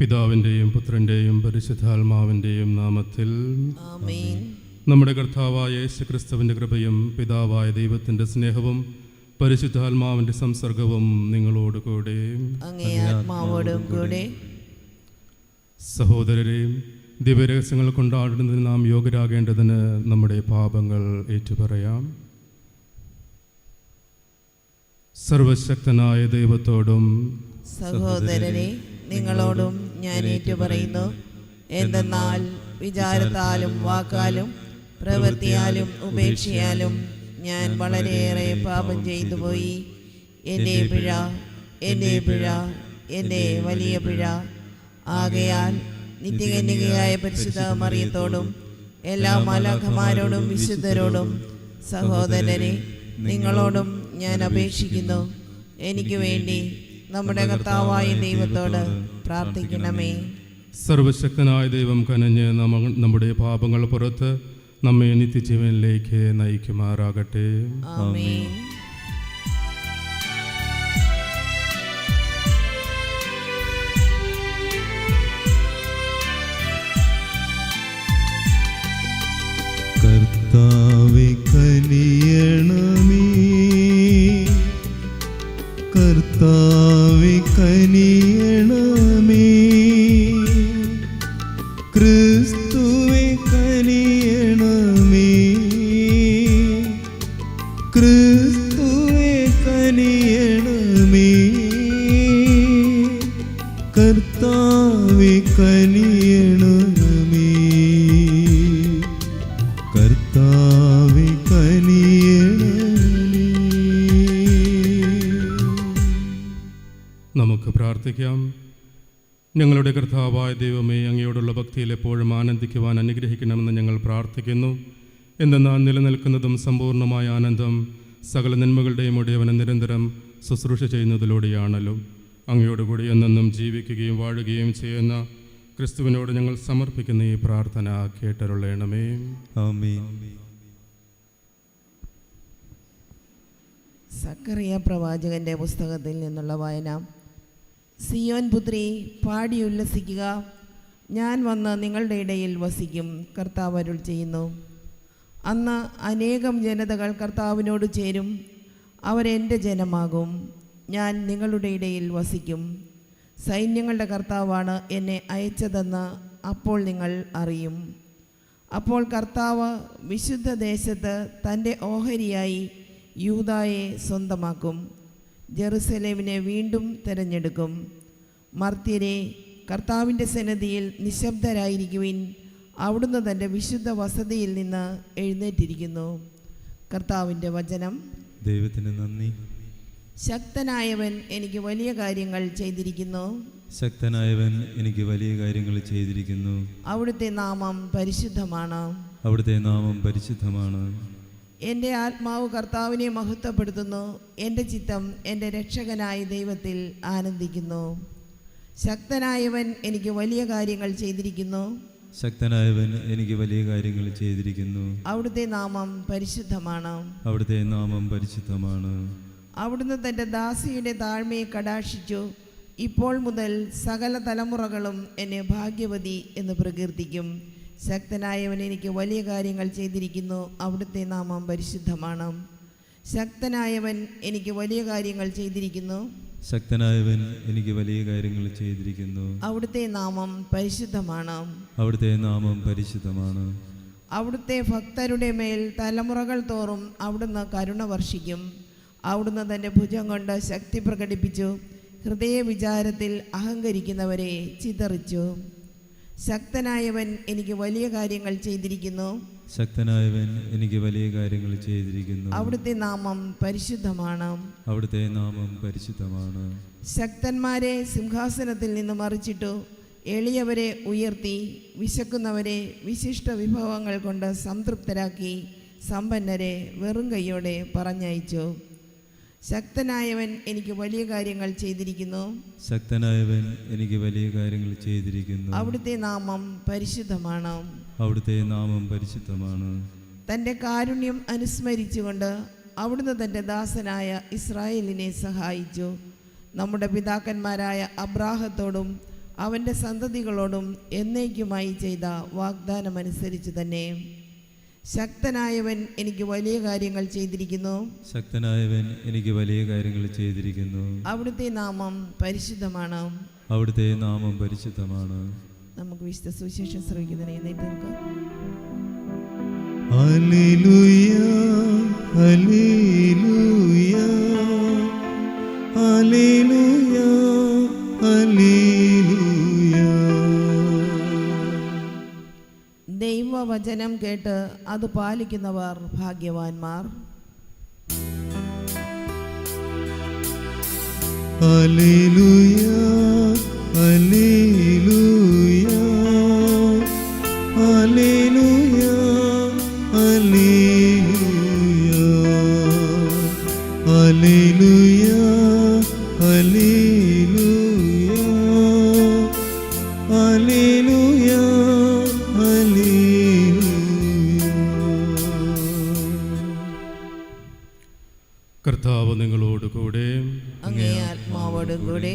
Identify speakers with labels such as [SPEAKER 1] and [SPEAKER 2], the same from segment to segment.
[SPEAKER 1] പിതാവിൻ്റെയും പുത്രൻ്റെയും പരിശുദ്ധാത്മാവിൻ്റെയും നാമത്തിൽ
[SPEAKER 2] ആമേൻ.
[SPEAKER 1] നമ്മുടെ കർത്താവായ യേശുക്രിസ്തുവിൻ്റെ കൃപയും പിതാവായ ദൈവത്തിൻ്റെ സ്നേഹവും പരിശുദ്ധാത്മാവിൻ്റെ സംസർഗവും നിങ്ങളോടുകൂടെ
[SPEAKER 2] അങ്ങേ ആത്മാവോടും കൂടെ.
[SPEAKER 1] സഹോദരരെയും ദിവ്യരഹസ്യങ്ങൾ കൊണ്ടാടുന്നതിന് നാം യോഗ്യരാകേണ്ടതിന് നമ്മുടെ പാപങ്ങൾ ഏറ്റുപറയാം. സർവശക്തനായ ദൈവത്തോടും
[SPEAKER 2] സഹോദരരെ, നിങ്ങളോടും ഞാൻ ഏറ്റുപറയുന്നു. എന്തെന്നാൽ വിചാരത്താലും വാക്കാലും പ്രവൃത്തിയാലും ഉപേക്ഷയാലും ഞാൻ വളരെയേറെ പാപം ചെയ്തു പോയി. എൻ്റെ പിഴ, എൻ്റെ പിഴ, എൻ്റെ വലിയ പിഴ. ആകയാൽ നിത്യകന്യകയായ പരിശുദ്ധ മറിയത്തോടും എല്ലാ മാലാഖമാരോടും വിശുദ്ധരോടും സഹോദരരെ, നിങ്ങളോടും ഞാൻ അപേക്ഷിക്കുന്നു, എനിക്ക് വേണ്ടി നമ്മുടെ കർത്താവായ ദൈവത്തോട് പ്രാർത്ഥിക്കണമേ.
[SPEAKER 1] സർവശക്തനായ ദൈവം കനിഞ്ഞ് നമ്മുടെ പാപങ്ങൾ പുറത്ത് നമ്മെ നിത്യജീവനിലേക്ക് നയിക്കുമാറാകട്ടെ.
[SPEAKER 2] ആമേൻ.
[SPEAKER 3] കർത്താവേ കനിയണമേ, കർത്താവേ കനിയണമേ, ക്രിസ്തുവേ കനിയണമേ, ക്രിസ്തുവേ കനിയണമേ, കർത്താവേ കനിയണമേ, കർത്താവേ കനിയണമേ.
[SPEAKER 1] നമുക്ക് പ്രാർത്ഥിക്കാം. ഞങ്ങളുടെ കർത്താവായ ദൈവമേ, അങ്ങയോടുള്ള ഭക്തിയിൽ എപ്പോഴും ആനന്ദിക്കുവാൻ അനുഗ്രഹിക്കണമെന്ന് ഞങ്ങൾ പ്രാർത്ഥിക്കുന്നു. എന്തെന്നാൽ നിലനിൽക്കുന്നതും സമ്പൂർണ്ണമായ ആനന്ദം സകല നന്മകളുടെയും ഉടയവനെ നിരന്തരം ശുശ്രൂഷ ചെയ്യുന്നതിലൂടെയാണല്ലോ. അങ്ങയോടുകൂടി എന്നെന്നും ജീവിക്കുകയും വാഴുകയും ചെയ്യുന്ന ക്രിസ്തുവിനോട് ഞങ്ങൾ സമർപ്പിക്കുന്ന ഈ പ്രാർത്ഥന കേട്ടരുളയണമേ.
[SPEAKER 3] ആമേൻ.
[SPEAKER 2] സക്കറിയ പ്രവാചകന്റെ പുസ്തകത്തിൽ നിന്നുള്ള വായന. സിയോൻ പുത്രി, പാടി ഉല്ലസിക്കുക, ഞാൻ വന്ന് നിങ്ങളുടെ ഇടയിൽ വസിക്കും, കർത്താവ് അരുൾ ചെയ്യുന്നു. അന്ന് അനേകം ജനതകൾ കർത്താവിനോട് ചേരും, അവരെൻ്റെ ജനമാകും, ഞാൻ നിങ്ങളുടെ ഇടയിൽ വസിക്കും. സൈന്യങ്ങളുടെ കർത്താവാണ് എന്നെ അയച്ചതെന്ന് അപ്പോൾ നിങ്ങൾ അറിയും. അപ്പോൾ കർത്താവ് വിശുദ്ധ ദേശത്ത് തൻ്റെ ഓഹരിയായി യൂദായെ സ്വന്തമാക്കും, ജെറുസലേമിനെ വീണ്ടും തിരഞ്ഞെടുക്കും. മർത്യരെ, കർത്താവിൻ്റെ സന്നിധിയിൽ നിശബ്ദരായിരിക്കുവിൻ, അവിടുന്ന് തൻ്റെ വിശുദ്ധ വസതിയിൽ നിന്ന് എഴുന്നേറ്റിരിക്കുന്നു. കർത്താവിൻ്റെ വചനം.
[SPEAKER 3] ദൈവത്തിന് നന്ദി.
[SPEAKER 2] ശക്തനായവൻ എനിക്ക് വലിയ കാര്യങ്ങൾ ചെയ്തിരിക്കുന്നു,
[SPEAKER 3] ശക്തനായവൻ എനിക്ക് വലിയ കാര്യങ്ങൾ ചെയ്തിരിക്കുന്നു.
[SPEAKER 2] അവിടുത്തെ നാമം പരിശുദ്ധമാണ്,
[SPEAKER 3] അവിടുത്തെ നാമം പരിശുദ്ധമാണ്.
[SPEAKER 2] എൻ്റെ ആത്മാവ് കർത്താവിനെ മഹത്വപ്പെടുത്തുന്നു, എൻ്റെ ചിത്തം എൻ്റെ രക്ഷകനായ ദൈവത്തിൽ ആനന്ദിക്കുന്നു. ശക്തനായവൻ എനിക്ക് വലിയ കാര്യങ്ങൾ ചെയ്തിരിക്കുന്നു,
[SPEAKER 3] ശക്തനായവൻ എനിക്ക് വലിയ കാര്യങ്ങൾ ചെയ്തിരിക്കുന്നു.
[SPEAKER 2] അവിടുത്തെ നാമം പരിശുദ്ധമാണ്,
[SPEAKER 3] അവിടുത്തെ നാമം പരിശുദ്ധമാണ്.
[SPEAKER 2] അവിടുന്ന് തൻ്റെ ദാസിയുടെ താഴ്മയെ കടാക്ഷിച്ചു, ഇപ്പോൾ മുതൽ സകല തലമുറകളും എന്നെ ഭാഗ്യവതി എന്ന് പ്രകീർത്തിക്കും. ശക്തനായവൻ എനിക്ക് വലിയ കാര്യങ്ങൾ ചെയ്തിരിക്കുന്നു, അവിടുത്തെ നാമം പരിശുദ്ധമാണ്. ശക്തനായവൻ എനിക്ക് വലിയ കാര്യങ്ങൾ ചെയ്തിരിക്കുന്നു,
[SPEAKER 3] ശക്തനായവൻ എനിക്ക് വലിയ കാര്യങ്ങൾ ചെയ്തിരിക്കുന്നു.
[SPEAKER 2] അവിടുത്തെ നാമം പരിശുദ്ധമാണ്,
[SPEAKER 3] അവിടുത്തെ നാമം പരിശുദ്ധമാണ്.
[SPEAKER 2] അവിടുത്തെ ഭക്തരുടെ മേൽ തലമുറകൾ തോറും അവിടുന്ന് കരുണ വർഷിക്കും. അവിടുന്ന് തൻ്റെ ഭുജം കൊണ്ട് ശക്തി പ്രകടിപ്പിച്ചു, ഹൃദയവിചാരത്തിൽ അഹങ്കരിക്കുന്നവരെ ചിതറിച്ചു. ശക്തനായവൻ എനിക്ക് വലിയ കാര്യങ്ങൾ ചെയ്തിരിക്കുന്നു,
[SPEAKER 3] ശക്തനായവൻ എനിക്ക് വലിയ കാര്യങ്ങൾ ചെയ്തിരിക്കുന്നു.
[SPEAKER 2] അവിടുത്തെ നാമം പരിശുദ്ധമാണ്,
[SPEAKER 3] അവിടുത്തെ നാമം പരിശുദ്ധമാണ്.
[SPEAKER 2] ശക്തന്മാരെ സിംഹാസനത്തിൽ നിന്ന് മറിച്ചിട്ടു, എളിയവരെ ഉയർത്തി, വിശക്കുന്നവരെ വിശിഷ്ട വിഭവങ്ങൾ കൊണ്ട് സംതൃപ്തരാക്കി, സമ്പന്നരെ വെറും കൈയോടെ പറഞ്ഞയച്ചു. ശക്തനായവൻ എനിക്ക് വലിയ കാര്യങ്ങൾ ചെയ്തിരിക്കുന്നു,
[SPEAKER 3] ശക്തനായവൻ എനിക്ക് വലിയ കാര്യങ്ങൾ ചെയ്തിരിക്കുന്നു.
[SPEAKER 2] അവിടുത്തെ നാമം പരിശുദ്ധമാണ്,
[SPEAKER 3] അവിടുത്തെ നാമം പരിശുദ്ധമാണ്.
[SPEAKER 2] തൻ്റെ കാരുണ്യം അനുസ്മരിച്ചുകൊണ്ട് അവിടുന്ന് തൻ്റെ ദാസനായ ഇസ്രായേലിനെ സഹായിച്ചു. നമ്മുടെ പിതാക്കന്മാരായ അബ്രാഹത്തോടും അവൻ്റെ സന്തതികളോടും എന്നേക്കുമായി ചെയ്ത വാഗ്ദാനമനുസരിച്ച് തന്നെ. ശക്തനായവൻ എനിക്ക് വലിയ കാര്യങ്ങൾ ചെയ്തിരിക്കുന്നു.
[SPEAKER 3] ശക്തനായവൻ എനിക്ക് വലിയ കാര്യങ്ങൾ ചെയ്തിരിക്കുന്നു.
[SPEAKER 2] അവിടുത്തെ നാമം പരിശുദ്ധമാണ്.
[SPEAKER 3] അവിടുത്തെ നാമം പരിശുദ്ധമാണ്.
[SPEAKER 2] നമുക്ക് വിശുദ്ധ സുവിശേഷം ശ്രവിക്കുന്നതിനെ എഴുന്നേറ്റ് നിൽക്കാം.
[SPEAKER 3] Hallelujah, hallelujah, hallelujah, hallelujah.
[SPEAKER 2] ദൈവവചനം കേട്ട് അത് പാലിക്കുന്നവർ ഭാഗ്യവാന്മാർ.
[SPEAKER 3] Hallelujah, hallelujah, hallelujah, hallelujah, hallelujah, hallelujah, hallelujah, hallelujah.
[SPEAKER 1] കർത്താവ് നിങ്ങളോട് കൂടെ.
[SPEAKER 2] അങ്ങേ ആത്മാവോടും കൂടെ.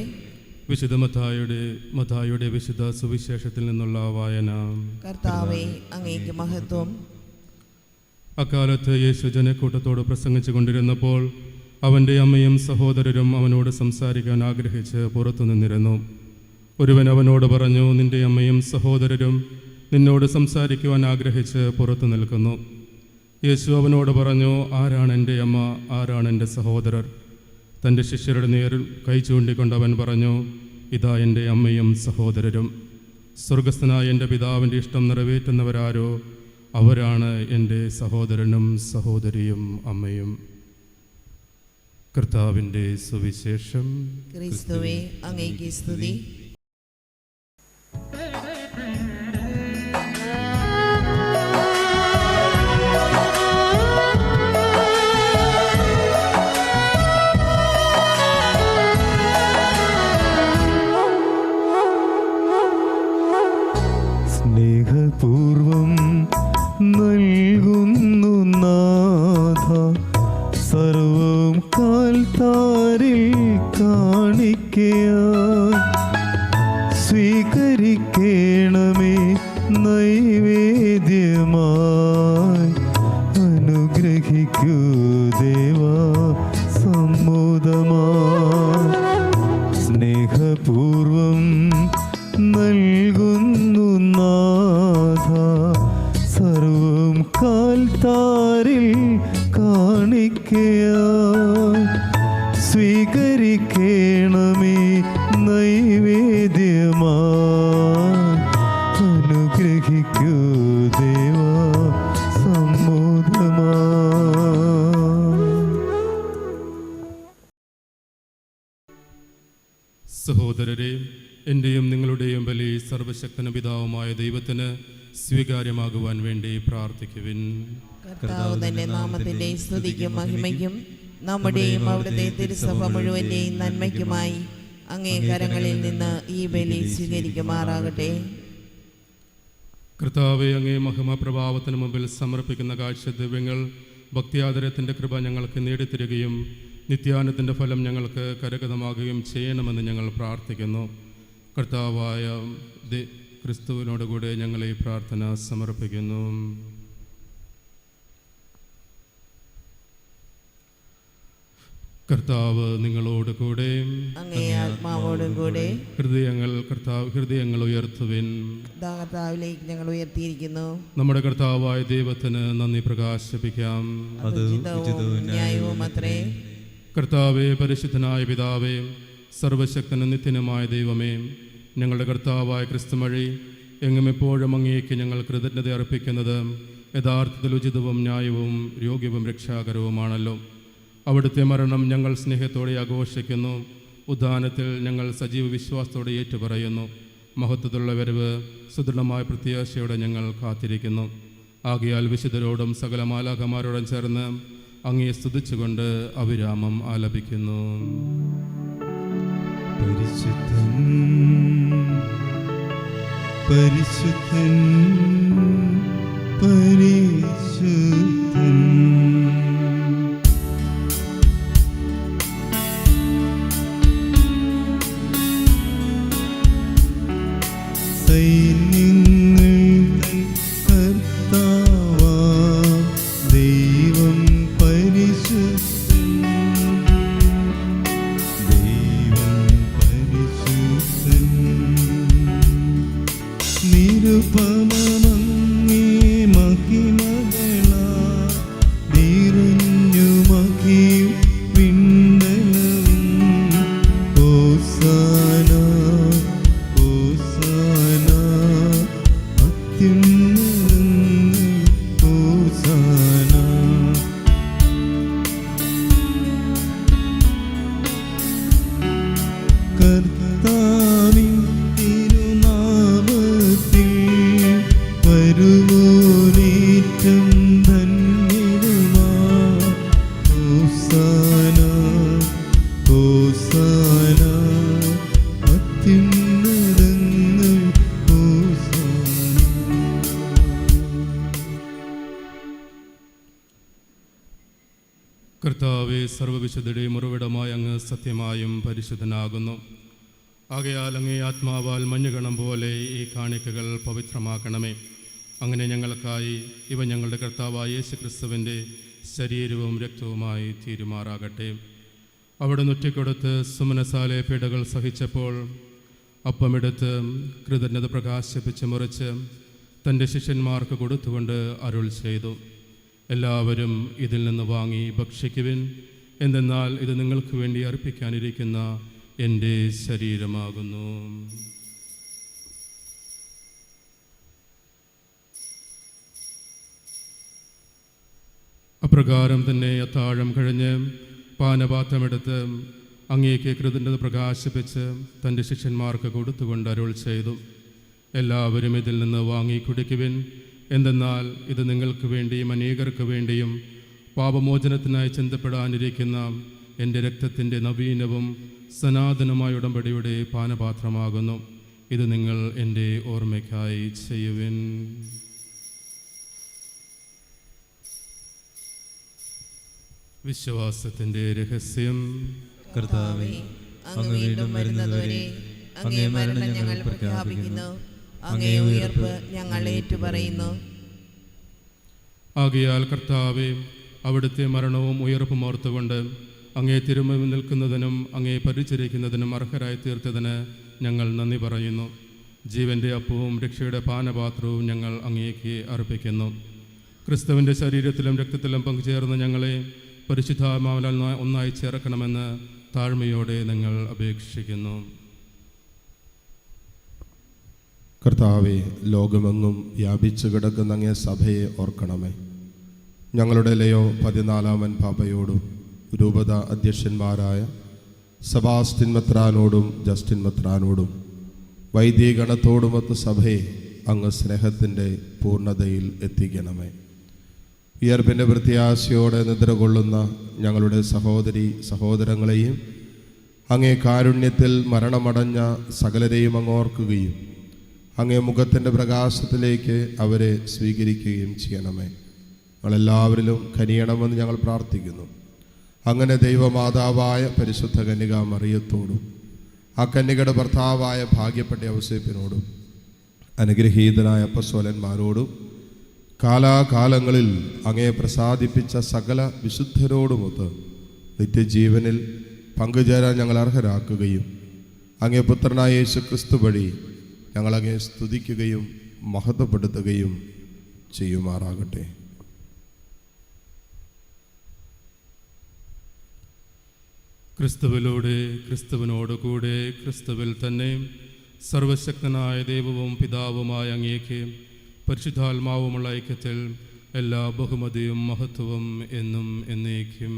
[SPEAKER 1] വിശുദ്ധ മത്തായിയുടെ വിശുദ്ധ സുവിശേഷത്തിൽ നിന്നുള്ള വായന.
[SPEAKER 2] കർത്താവേ, അങ്ങേക്ക് മഹത്വം.
[SPEAKER 1] അക്കാലത്ത് യേശു ജനക്കൂട്ടത്തോട് പ്രസംഗിച്ചു കൊണ്ടിരുന്നപ്പോൾ അവൻ്റെ അമ്മയും സഹോദരരും അവനോട് സംസാരിക്കാൻ ആഗ്രഹിച്ച് പുറത്തു നിന്നിരുന്നു. ഒരുവൻ അവനോട് പറഞ്ഞു, നിന്റെ അമ്മയും സഹോദരരും നിന്നോട് സംസാരിക്കുവാൻ ആഗ്രഹിച്ച് പുറത്തു നിൽക്കുന്നു. യേശു അവനോട് പറഞ്ഞു, ആരാണ് എൻ്റെ അമ്മ, ആരാണ് എൻ്റെ സഹോദരർ? തൻ്റെ ശിഷ്യരുടെ നേരിൽ കൈ ചൂണ്ടിക്കൊണ്ട് അവൻ പറഞ്ഞു, ഇതാ എൻ്റെ അമ്മയും സഹോദരരും. സ്വർഗസ്ഥനായ എൻ്റെ പിതാവിൻ്റെ ഇഷ്ടം നിറവേറ്റുന്നവരാരോ അവരാണ് എൻ്റെ സഹോദരനും സഹോദരിയും അമ്മയും. കർത്താവിൻ്റെ സുവിശേഷം.
[SPEAKER 2] ക്രിസ്തുവേ, അങ്ങേക്ക് സ്തുതി.
[SPEAKER 3] സ്നേഹപൂർവം നൽകുന്നു നാഥ സർവം കാൽത്താരിൽ കാണിക്കയായി. സ്വീകരിക്കണമേ നൈവേദ്യമായി, അനുഗ്രഹിക്കൂ ദേവാ സമ്മോദമായി. സ്നേഹപൂർവം നൽകുന്നു നാഥ സർവം കാൽത്താരിൽ കാണിക്കയായി. സ്വീകരിക്കണമേ നൈവേദ്യമായി, അനുഗ്രഹിക്കൂ ദേവാ സമ്മോദമായി.
[SPEAKER 1] സഹോദരരെ, എൻ്റെയും നിങ്ങളുടെയും ബലി സർവശക്തന പിതാവുമായ ദൈവത്തിന് സ്വീകാര്യമാകുവാൻ വേണ്ടി പ്രാർത്ഥിക്കുവിൻ.
[SPEAKER 2] കർത്താവ് തന്റെ നാമത്തിന്റെ സ്തുതിക്കും മഹിമയ്ക്കും നമ്മുടെയും അവിടുത്തെ തിരുസഭ മുഴുവന്റെയും നന്മയ്ക്കുമായി അങ്ങേ കരങ്ങളിൽ നിന്ന് ഈ ബലി സ്വീകരിക്കുമാറാകട്ടെ.
[SPEAKER 1] കർത്താവെ, അങ്ങേ മഹിമപ്രഭാവത്തിന് മുമ്പിൽ സമർപ്പിക്കുന്ന കാഴ്ചദ്രവ്യങ്ങൾ ഭക്തിയാദരത്തിൻ്റെ കൃപ ഞങ്ങൾക്ക് നേടിത്തരികയും നിത്യാനത്തിൻ്റെ ഫലം ഞങ്ങൾക്ക് കരഗതമാകുകയും ചെയ്യണമെന്ന് ഞങ്ങൾ പ്രാർത്ഥിക്കുന്നു. കർത്താവായ ക്രിസ്തുവിനോടുകൂടെ ഞങ്ങൾ ഈ പ്രാർത്ഥന സമർപ്പിക്കുന്നു. കർത്താവ് നിങ്ങളോട് കൂടെ.
[SPEAKER 2] അങ്ങേ ആത്മാവോടും കൂടെ.
[SPEAKER 1] ഹൃദയങ്ങൾ ഉയർത്തുവിൻ.
[SPEAKER 2] കർത്താവിലേക്ക് ഞങ്ങൾ ഉയർത്തിയിരിക്കുന്നു.
[SPEAKER 1] നമ്മുടെ കർത്താവായ ദൈവത്തിന് നന്ദി പ്രകാശിപ്പിക്കാം.
[SPEAKER 2] അത് ഉചിതവും ന്യായവും അത്രേ.
[SPEAKER 1] കർത്താവേ, പരിശുദ്ധനായ പിതാവേ, സർവശക്തനും നിത്യനുമായ ദൈവമേ, ഞങ്ങളുടെ കർത്താവായ ക്രിസ്തു വഴി എങ്ങും എപ്പോഴും അങ്ങേക്ക് ഞങ്ങൾ കൃതജ്ഞത അർപ്പിക്കുന്നത് യഥാർത്ഥത്തിൽ ഉചിതവും ന്യായവും യോഗ്യവും രക്ഷാകരവുമാണല്ലോ. അവിടുത്തെ മരണം ഞങ്ങൾ സ്നേഹത്തോടെ ആഘോഷിക്കുന്നു. ഉദ്ധാനത്തിൽ ഞങ്ങൾ സജീവ വിശ്വാസത്തോടെ ഏറ്റുപറയുന്നു. മഹത്വത്തിലുള്ള വരവ് സുദൃഢമായ പ്രത്യാശയോടെ ഞങ്ങൾ കാത്തിരിക്കുന്നു. ആകയാൽ വിശുദ്ധരോടും സകല മാലാഖമാരോടും ചേർന്ന് അങ്ങയെ സ്തുതിച്ചുകൊണ്ട് അവിരാമം ആലപിക്കുന്നു.
[SPEAKER 3] പരിശുദ്ധൻ പരിശുദ്ധൻ പരിശുദ്ധൻ. സൈന്യങ്ങൾ തൻ കർത്താവാം ദൈവം പരിശുദ്ധൻ, ദൈവം പരിശുദ്ധൻ. നിരുപമമങ്ങേ മഹിമകളാൽ നിറഞ്ഞു മഹിയും വിണ്ഡലവും. ഹോസാന ഹോസാന അത്യുന്നതങ്ങളിൽ ഹോസാന. കർത്താവിൻ തിരുനാമത്തിൽ വരുവോനേറ്റം ധന്യനുമാ. ഹോസാന ഹോസാന അത്യുന്നതങ്ങളിൽ ഹോസാന.
[SPEAKER 1] കർത്താവെ, സർവ്വവിശുദ്ധയുടെയും ഉറവിടമായ അങ്ങ് സത്യമായും പരിശുദ്ധനാകുന്നു. ആകയാൽ അങ്ങേ ആത്മാവാൽ മഞ്ഞുകണം പോലെ ഈ കാണിക്കകൾ പവിത്രമാക്കണമേ. അങ്ങനെ ഞങ്ങൾക്കായി ഇവ ഞങ്ങളുടെ കർത്താവായ യേശുക്രിസ്തുവിൻ്റെ ശരീരവും രക്തവുമായി തീരുമാറാകട്ടെ. അവിടെ നൊറ്റിക്കൊടുത്ത് സുമനസാലെ പീഡകൾ സഹിച്ചപ്പോൾ അപ്പമെടുത്ത് കൃതജ്ഞത പ്രകാശിപ്പിച്ച് മുറിച്ച് തൻ്റെ ശിഷ്യന്മാർക്ക് കൊടുത്തുകൊണ്ട് അരുൾ ചെയ്തു, എല്ലാവരും ഇതിൽ നിന്ന് വാങ്ങി ഭക്ഷിക്കുവിൻ. എന്തെന്നാൽ ഇത് നിങ്ങൾക്ക് വേണ്ടി അർപ്പിക്കാനിരിക്കുന്ന എൻ്റെ ശരീരമാകുന്നു. അപ്രകാരം തന്നെ അത്താഴം കഴിഞ്ഞ് പാനപാത്രമെടുത്ത് അങ്ങേക്ക് കൃതജ്ഞത പ്രകാശിപ്പിച്ച് തൻ്റെ ശിഷ്യന്മാർക്ക് കൊടുത്തുകൊണ്ട് അരുൾ ചെയ്തു, എല്ലാവരും ഇതിൽ നിന്ന് വാങ്ങി കുടിക്കുവിൻ. എന്തെന്നാൽ ഇത് നിങ്ങൾക്ക് വേണ്ടിയും അനേകർക്ക് വേണ്ടിയും പാപമോചനത്തിനായി ചിന്തപ്പെടാനിരിക്കുന്ന എൻ്റെ രക്തത്തിൻ്റെ നവീനവും സനാതനമായ ഉടമ്പടിയുടെ പാനപാത്രമാകുന്നു. ഇത് നിങ്ങൾ എൻ്റെ ഓർമ്മയ്ക്കായി ചെയ്യുവിൻ. വിശ്വാസത്തിൻ്റെ രഹസ്യം.
[SPEAKER 3] കർത്താവേ, അങ്ങ് വീണ്ടും വരുന്നതുവരെ അങ്ങേ മരണം ഞങ്ങൾ പ്രഖ്യാപിക്കുന്നു, അങ്ങേ ഉയർപ്പ് ഞങ്ങൾ ഏറ്റുപറയുന്നു.
[SPEAKER 1] ആകയാൽ കർത്താവേ, അവിടുത്തെ മരണവും ഉയർപ്പും ഓർത്തുകൊണ്ട് അങ്ങേ തിരുമുമ്പിൽ നിൽക്കുന്നതിനും അങ്ങേ പരിചരിക്കുന്നതിനും അർഹരായി തീർത്തതിന് ഞങ്ങൾ നന്ദി പറയുന്നു. ജീവൻ്റെ അപ്പവും രക്ഷയുടെ പാനപാത്രവും ഞങ്ങൾ അങ്ങേക്ക് അർപ്പിക്കുന്നു. ക്രിസ്തുവിൻ്റെ ശരീരത്തിലും രക്തത്തിലും പങ്കുചേർന്ന് ഞങ്ങളെ പരിശുദ്ധാത്മാവിനാൽ ഒന്നായി ചേർക്കണമെന്ന് താഴ്മയോടെ ഞങ്ങൾ അപേക്ഷിക്കുന്നു.
[SPEAKER 4] കർത്താവെ, ലോകമെങ്ങും വ്യാപിച്ചു കിടക്കുന്ന അങ്ങേ സഭയെ ഓർക്കണമേ. ഞങ്ങളുടെ ലയോ 14 പാപ്പയോടും രൂപത അധ്യക്ഷന്മാരായ സെബാസ്റ്റ്യൻ മെത്രാനോടും ജസ്റ്റിൻ മെത്രാനോടും വൈദികഗണത്തോടുമൊത്ത് സഭയെ അങ്ങ് സ്നേഹത്തിൻ്റെ പൂർണ്ണതയിൽ എത്തിക്കണമേ. ഉയർപ്പിൻ്റെ പ്രത്യാശയോടെ നിദ്ര കൊള്ളുന്ന ഞങ്ങളുടെ സഹോദരി സഹോദരങ്ങളെയും അങ്ങേ കാരുണ്യത്തിൽ മരണമടഞ്ഞ സകലരെയും അങ്ങ് ഓർക്കുകയും അങ്ങേ മുഖത്തിൻ്റെ പ്രകാശത്തിലേക്ക് അവരെ സ്വീകരിക്കുകയും ചെയ്യണമേ. ഞങ്ങളെല്ലാവരിലും കനിയണമെന്ന് ഞങ്ങൾ പ്രാർത്ഥിക്കുന്നു. അങ്ങനെ ദൈവമാതാവായ പരിശുദ്ധ കന്യക മറിയത്തോടും ആ കന്യകയുടെ ഭർത്താവായ ഭാഗ്യപ്പെട്ട ഔസേപ്പിനോടും അനുഗ്രഹീതനായ അപ്പസ്തോലന്മാരോടും കാലാകാലങ്ങളിൽ അങ്ങയെ പ്രസാദിപ്പിച്ച സകല വിശുദ്ധരോടുമൊത്ത് നിത്യജീവനിൽ പങ്കുചേരാൻ ഞങ്ങൾ അർഹരാക്കുകയും അങ്ങേ പുത്രനായ യേശു ക്രിസ്തു വഴി ഞങ്ങളങ്ങയെ സ്തുതിക്കുകയും മഹത്വപ്പെടുത്തുകയും ചെയ്യുമാറാകട്ടെ.
[SPEAKER 1] ക്രിസ്തുവിലൂടെ, ക്രിസ്തുവിനോടുകൂടെ, ക്രിസ്തുവിൽ തന്നെ സർവശക്തനായ ദൈവവും പിതാവുമായ അങ്ങേക്ക് പരിശുദ്ധാത്മാവുമുള്ള ഐക്യത്തിൽ എല്ലാ ബഹുമതിയും മഹത്വവും എന്നും എന്നേക്കും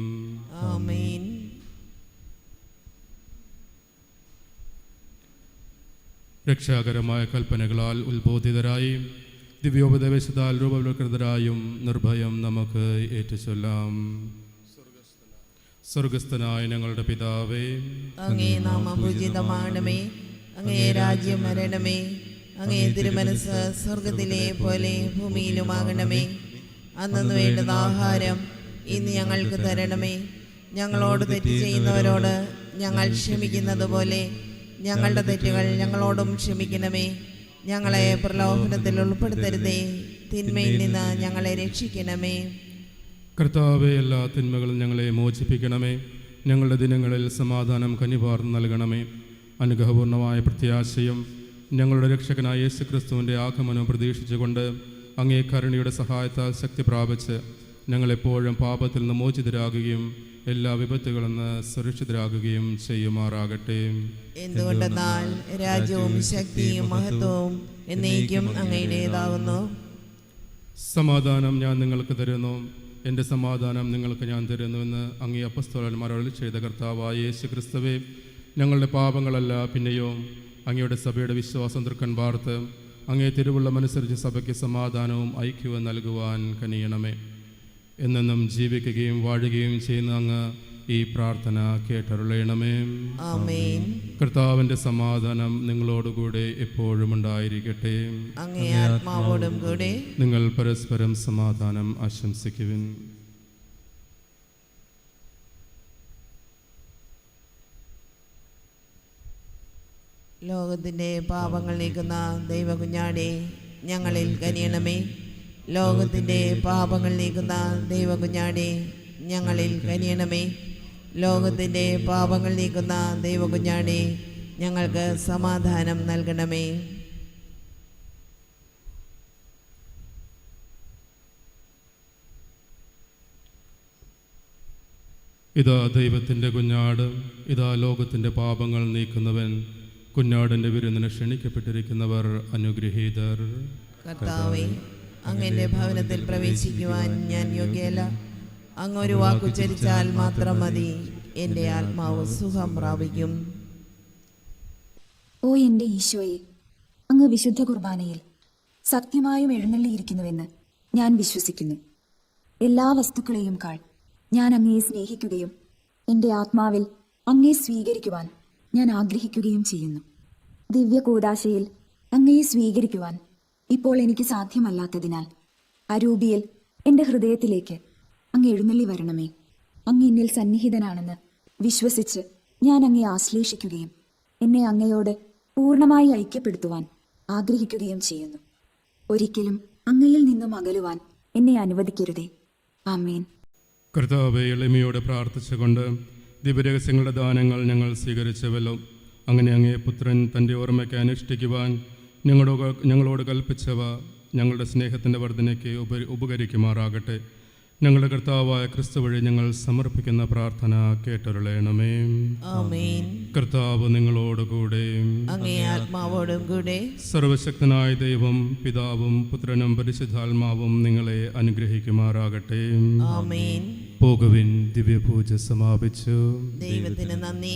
[SPEAKER 2] ആമേൻ.
[SPEAKER 1] രക്ഷാകരമായ കൽപ്പനകളാൽ ഉത്ബോധിതരായി ദിവ്യോപദേശത്താൽ രൂപവൽകൃതരായും നിർഭയം നമുക്ക് ഏറ്റുചൊല്ലാം. സ്വർഗസ്ഥനായ ഞങ്ങളുടെ പിതാവേ,
[SPEAKER 2] അങ്ങേ നാമം പൂജിതമാകണമേ, അങ്ങേ രാജ്യം വരണമേ, അങ്ങേ തിരുമനസ് സ്വർഗത്തിലെ പോലെ ഭൂമിയിലുമാകണമേ. അന്നു വേണ്ടുന്ന ആഹാരം ഇന്ന് ഞങ്ങൾക്ക് തരണമേ. ഞങ്ങളോട് തെറ്റ് ചെയ്യുന്നവരോട് ഞങ്ങൾ ക്ഷമിക്കുന്നത് പോലെ ഞങ്ങളുടെ തെറ്റുകൾ ഞങ്ങളോടും ക്ഷമിക്കണമേ. ഞങ്ങളെ പ്രലോഭനത്തിൽ ഉൾപ്പെടുത്തരുതേ, തിന്മയിൽ നിന്ന് ഞങ്ങളെ രക്ഷിക്കണമേ.
[SPEAKER 1] കർത്താവെ, എല്ലാ തിന്മകളും ഞങ്ങളെ മോചിപ്പിക്കണമേ. ഞങ്ങളുടെ ദിനങ്ങളിൽ സമാധാനം കനിവാർന്ന് നൽകണമേ. അനുഗ്രഹപൂർണമായ പ്രത്യാശയും ഞങ്ങളുടെ രക്ഷകനായ യേശു ക്രിസ്തുവിൻ്റെ ആഗമനം പ്രതീക്ഷിച്ചുകൊണ്ട് അങ്ങേ കരുണയുടെ സഹായത്താൽ ശക്തി പ്രാപിച്ച് ഞങ്ങളെപ്പോഴും പാപത്തിൽ നിന്ന് മോചിതരാകുകയും എല്ലാ വിപത്തുകളിൽ നിന്ന് സുരക്ഷിതരാകുകയും ചെയ്യുമാറാകട്ടെ.
[SPEAKER 2] എന്തുകൊണ്ടെന്നാൽ രാജ്യവും ശക്തിയും മഹത്വവും എന്നേക്കും അങ്ങയുടേതാകുന്നു.
[SPEAKER 1] സമാധാനം ഞാൻ നിങ്ങൾക്ക് തരുന്നു, എൻ്റെ സമാധാനം നിങ്ങൾക്ക് ഞാൻ തരുന്നുവെന്ന് അങ്ങേ അപ്പസ്തലന്മാർ അരുളി ചെയ്ത കർത്താവായ യേശു ക്രിസ്തുവേ, ഞങ്ങളുടെ പാപങ്ങളല്ല പിന്നെയോ അങ്ങയുടെ സഭയുടെ വിശ്വാസം തൃക്കൺ പാർത്ത് അങ്ങേ തിരുവുള്ളമനുസരിച്ച് സഭയ്ക്ക് സമാധാനവും ഐക്യവും നൽകുവാൻ കനിയണമേ. എന്നെന്നും ജീവിക്കുകയും വാഴുകയും ചെയ്യുന്ന അങ്ങ് ഈ പ്രാർത്ഥന കേട്ടരുളയണമേ.
[SPEAKER 2] ആമേൻ.
[SPEAKER 1] കർത്താവിൻ്റെ സമാധാനം നിങ്ങളോടുകൂടെ എപ്പോഴും ഉണ്ടായിരിക്കട്ടെ.
[SPEAKER 2] അങ്ങേ ആത്മാവോടും കൂടെ.
[SPEAKER 1] നിങ്ങൾ പരസ്പരം സമാധാനം ആശംസിക്കുവിൻ.
[SPEAKER 2] ലോകത്തിൻ്റെ പാപങ്ങൾ നീക്കുന്ന ദൈവകുഞ്ഞാടേ, ഞങ്ങളിൽ കനിയണമേ. ലോകത്തിൻ്റെ പാപങ്ങൾ നീക്കുന്ന ദൈവകുഞ്ഞാടേ, ഞങ്ങളിൽ കനിയണമേ. ലോകത്തിൻ്റെ പാപങ്ങൾ നീക്കുന്ന ദൈവകുഞ്ഞാടേ, ഞങ്ങൾക്ക് സമാധാനം നൽകണമേ.
[SPEAKER 1] ഇതാ ദൈവത്തിൻ്റെ കുഞ്ഞാട്, ഇതാ ലോകത്തിൻ്റെ പാപങ്ങൾ നീക്കുന്നവൻ. കുഞ്ഞാടിൻ്റെ വിരുന്നിന് ക്ഷണിക്കപ്പെട്ടിരിക്കുന്നവർ അനുഗ്രഹീതർ.
[SPEAKER 2] കർത്താവേ, അങ്ങയുടെ ഭവനത്തിൽ പ്രവേശിക്കുവാൻ ഞാൻ യോഗ്യയല്ല. അങ്ങ് ഒരു വാക്കുച്ചരിച്ചാൽ മാത്രം മതി, എൻ്റെ ആത്മാവ് സുഖം പ്രാപിക്കും.
[SPEAKER 5] ഓ എൻ്റെ ഈശോയെ, അങ്ങ് വിശുദ്ധ കുർബാനയിൽ സത്യമായും എഴുന്നള്ളിയിരിക്കുന്നുവെന്ന് ഞാൻ വിശ്വസിക്കുന്നു. എല്ലാ വസ്തുക്കളെയും കാൾ ഞാൻ അങ്ങയെ സ്നേഹിക്കുകയും എൻ്റെ ആത്മാവിൽ അങ്ങയെ സ്വീകരിക്കുവാൻ ഞാൻ ആഗ്രഹിക്കുകയും ചെയ്യുന്നു. ദിവ്യ കൂദാശയിൽ അങ്ങയെ സ്വീകരിക്കുവാൻ ഇപ്പോൾ എനിക്ക് സാധ്യമല്ലാത്തതിനാൽ അരൂപിയിൽ എൻ്റെ ഹൃദയത്തിലേക്ക് അങ്ങ് എഴുന്നള്ളി വരണമേ. അങ്ങ് എന്നിൽ സന്നിഹിതനാണെന്ന് വിശ്വസിച്ച് ഞാൻ അങ്ങയെ ആശ്ലേഷിക്കുകയും എന്നെ അങ്ങയോട് പൂർണ്ണമായി ഐക്യപ്പെടുത്തുവാൻ ആഗ്രഹിക്കുകയും ചെയ്യുന്നു. ഒരിക്കലും അങ്ങയിൽ നിന്നും അകലുവാൻ എന്നെ അനുവദിക്കരുതേ. ആമേൻ.
[SPEAKER 1] കർത്താവെ, എളിമയോടെ പ്രാർത്ഥിച്ചുകൊണ്ട് ദിവ്യരഹസ്യങ്ങളുടെ ദാനങ്ങൾ ഞങ്ങൾ സ്വീകരിച്ചുവല്ലോ. അങ്ങനെ അങ്ങേ പുത്രൻ തൻ്റെ ഓർമ്മയ്ക്ക് അനുഷ്ഠിക്കുവാൻ ഞങ്ങളോട് കൽപ്പിച്ചവ ഞങ്ങളുടെ സ്നേഹത്തിൻ്റെ വർധനയ്ക്ക് ഉപകരിക്കുമാറാകട്ടെ. ഞങ്ങളുടെ കർത്താവായ ക്രിസ്തു വഴി ഞങ്ങൾ സമർപ്പിക്കുന്ന പ്രാർത്ഥന കേട്ടരുളയണമേ.
[SPEAKER 2] ആമേൻ.
[SPEAKER 1] കർത്താവ് നിങ്ങളോടുകൂടെ.
[SPEAKER 2] അങ്ങേ ആത്മാവോടും കൂടെ.
[SPEAKER 1] സർവശക്തനായ ദൈവം പിതാവും പുത്രനും പരിശുദ്ധാത്മാവും നിങ്ങളെ അനുഗ്രഹിക്കുമാറാകട്ടെ.
[SPEAKER 2] ആമേൻ.
[SPEAKER 1] പോകുവിൻ, ദിവ്യപൂജ സമാപിച്ചു.
[SPEAKER 2] ദൈവത്തിന് നന്ദി.